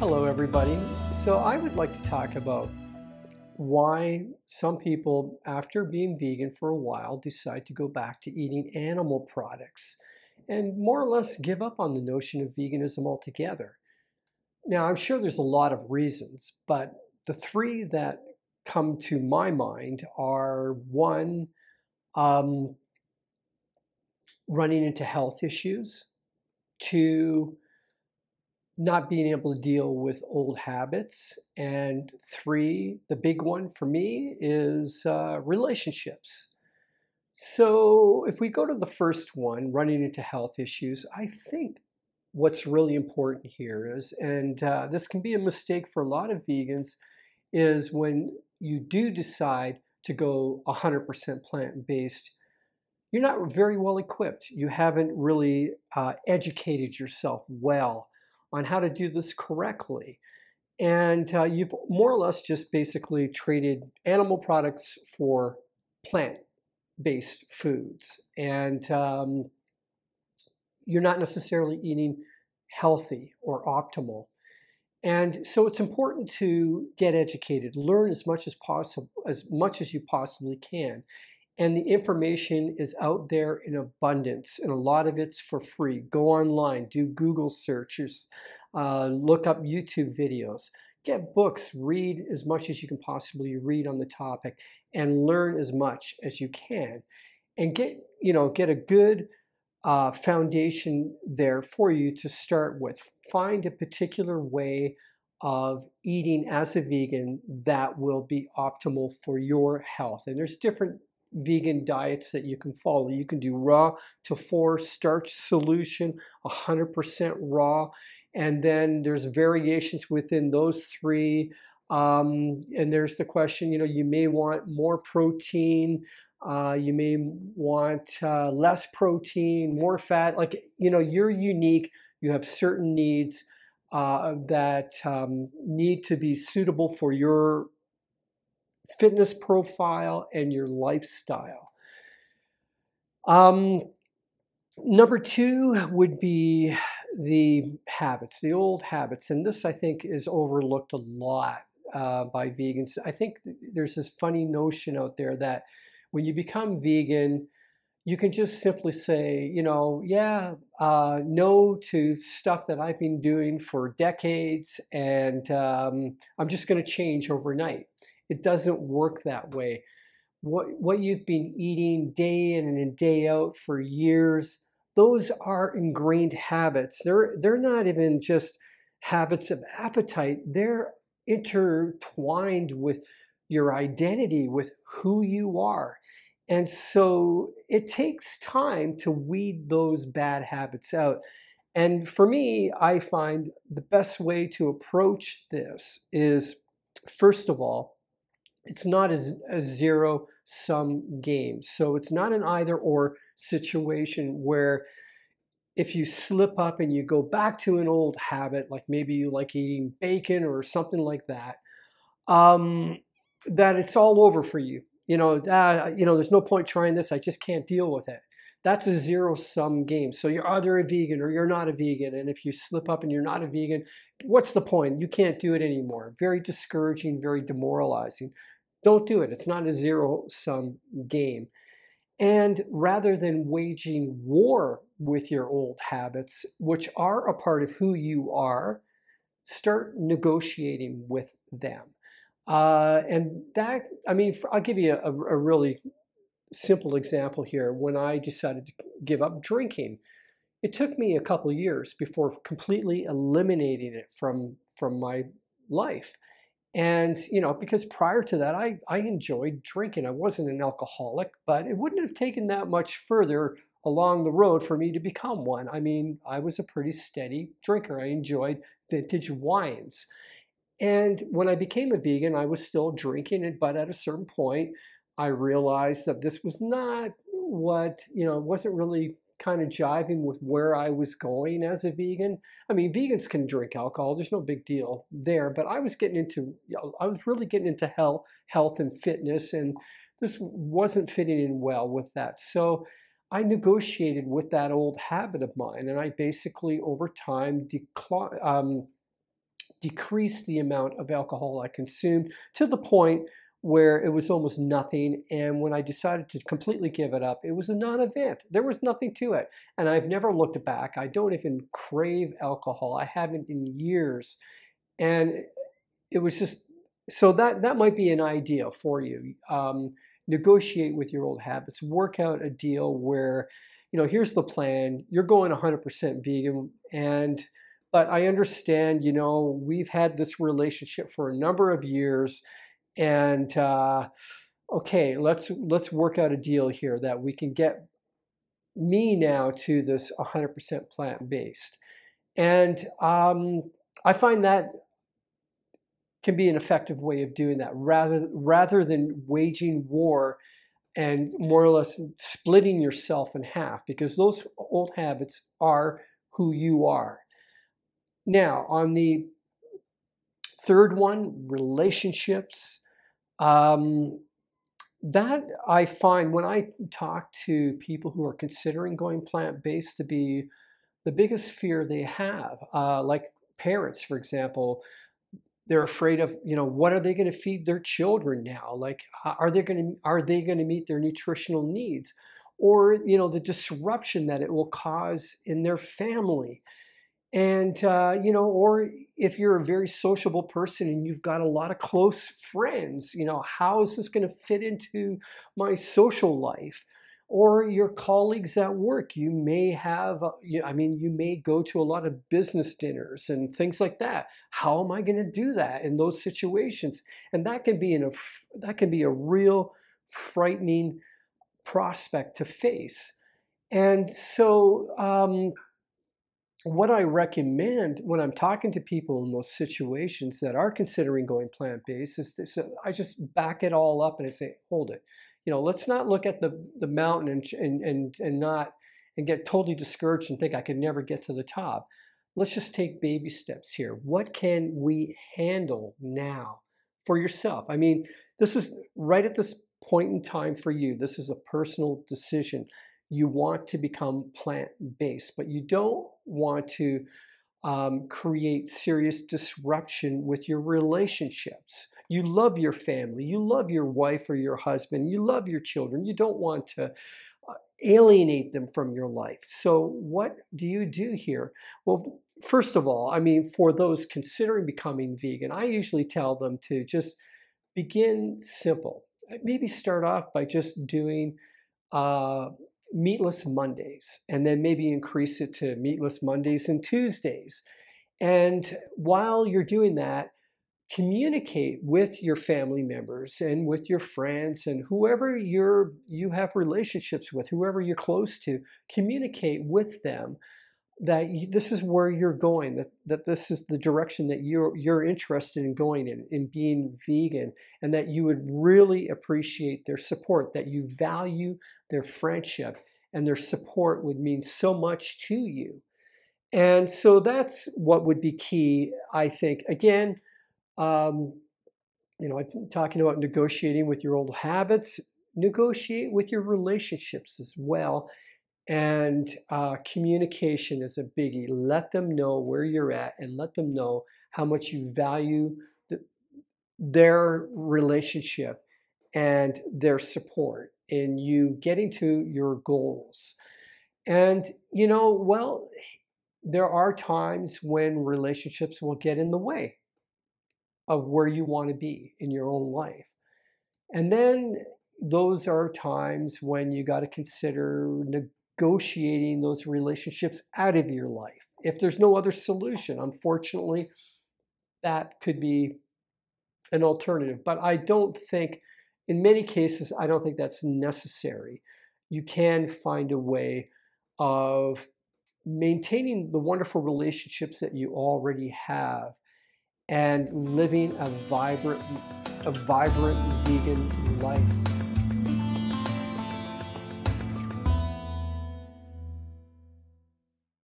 Hello, everybody. So, I would like to talk about why some people, after being vegan for a while, decide to go back to eating animal products and more or less give up on the notion of veganism altogether. Now, I'm sure there's a lot of reasons, but the three that come to my mind are one, um, running into health issues, two, not being able to deal with old habits. And three, the big one for me is relationships. So if we go to the first one, running into health issues, I think what's really important here is, and this can be a mistake for a lot of vegans, is when you do decide to go 100% plant-based, you're not very well equipped. You haven't really educated yourself well on how to do this correctly. And you've more or less just basically traded animal products for plant-based foods. And you're not necessarily eating healthy or optimal. And so it's important to get educated, learn as much as possible, as much as you possibly can. And the information is out there in abundance, and a lot of it's for free. Go online, do Google searches, look up YouTube videos, get books, read as much as you can possibly read on the topic, and learn as much as you can. And get a good foundation there for you to start with. Find a particular way of eating as a vegan that will be optimal for your health. And there's different vegan diets that you can follow. You can do raw to 4 starch solution, 100% raw. And then there's variations within those three. And there's the question, you may want more protein, you may want less protein, more fat. You're unique. You have certain needs that need to be suitable for your fitness profile and your lifestyle. Number two would be the habits, the old habits. And this, I think, is overlooked a lot by vegans. I think there's this funny notion out there that when you become vegan, you can just simply say, no to stuff that I've been doing for decades, and I'm just going to change overnight. It doesn't work that way. What you've been eating day in and day out for years, those are ingrained habits. They're not even just habits of appetite. They're intertwined with your identity, with who you are. And so it takes time to weed those bad habits out. And for me, I find the best way to approach this is, first of all, it's not a zero-sum game. So it's not an either-or situation where if you slip up and you go back to an old habit, like maybe you like eating bacon or something like that, that it's all over for you. There's no point trying this. I just can't deal with it. That's a zero-sum game. So you're either a vegan or you're not a vegan. And if you slip up and you're not a vegan, what's the point? You can't do it anymore. Very discouraging, very demoralizing. Don't do it. It's not a zero-sum game. And rather than waging war with your old habits, which are a part of who you are, start negotiating with them. And that, I'll give you a really simple example here. When I decided to give up drinking, it took me a couple of years before completely eliminating it from my life. And, because prior to that, I enjoyed drinking. I wasn't an alcoholic, but it wouldn't have taken that much further along the road for me to become one. I was a pretty steady drinker. I enjoyed vintage wines. And when I became a vegan, I was still drinking it, but at a certain point, I realized that this was not what, wasn't really kind of jiving with where I was going as a vegan. Vegans can drink alcohol. There's no big deal there, but I was really getting into health and fitness, and this wasn't fitting in well with that. So I negotiated with that old habit of mine, and I basically, over time, decreased the amount of alcohol I consumed to the point where it was almost nothing. And when I decided to completely give it up, it was a non-event. There was nothing to it. And I've never looked back. I don't even crave alcohol. I haven't in years. And it was just, so that might be an idea for you. Negotiate with your old habits, work out a deal where, here's the plan. You're going 100% vegan, but I understand, we've had this relationship for a number of years, and okay, let's work out a deal here that we can get me now to this 100% plant-based. And I find that can be an effective way of doing that, rather than waging war and more or less splitting yourself in half, because those old habits are who you are. Now, on the third one, relationships, that I find when I talk to people who are considering going plant-based to be the biggest fear they have, like parents, for example. They're afraid of, what are they going to feed their children now? Like, are they going to meet their nutritional needs? Or, the disruption that it will cause in their family. And, or if you're a very sociable person and you've got a lot of close friends, how is this going to fit into my social life? Or your colleagues at work, you may go to a lot of business dinners and things like that. How am I going to do that in those situations? And that can be a real frightening prospect to face. And so, what I recommend when I'm talking to people in those situations that are considering going plant-based is I just back it all up and I say, hold it. Let's not look at the mountain and get totally discouraged and think I could never get to the top. Let's just take baby steps here. What can we handle now for yourself? I mean, this is right at this point in time for you. This is a personal decision. You want to become plant-based, but you don't want to create serious disruption with your relationships. You love your family, you love your wife or your husband, you love your children. You don't want to alienate them from your life. So what do you do here? Well, first of all, for those considering becoming vegan, I usually tell them to just begin simple. Maybe start off by just doing meatless Mondays, and then maybe increase it to meatless Mondays and Tuesdays. And while you're doing that, communicate with your family members and with your friends and whoever you have relationships with, whoever you're close to. Communicate with them that this is where you're going, that this is the direction that you're interested in going in being vegan, and that you would really appreciate their support, that you value their friendship, and their support would mean so much to you. And so that's what would be key, I think. Again, I'm talking about negotiating with your old habits, negotiate with your relationships as well. And communication is a biggie. Let them know where you're at and let them know how much you value their relationship and their support in you getting to your goals. And, there are times when relationships will get in the way of where you want to be in your own life. And then those are times when you got to consider negotiating those relationships out of your life. If there's no other solution, unfortunately, that could be an alternative. But I don't think, in many cases, I don't think that's necessary. You can find a way of maintaining the wonderful relationships that you already have and living a vibrant vegan life.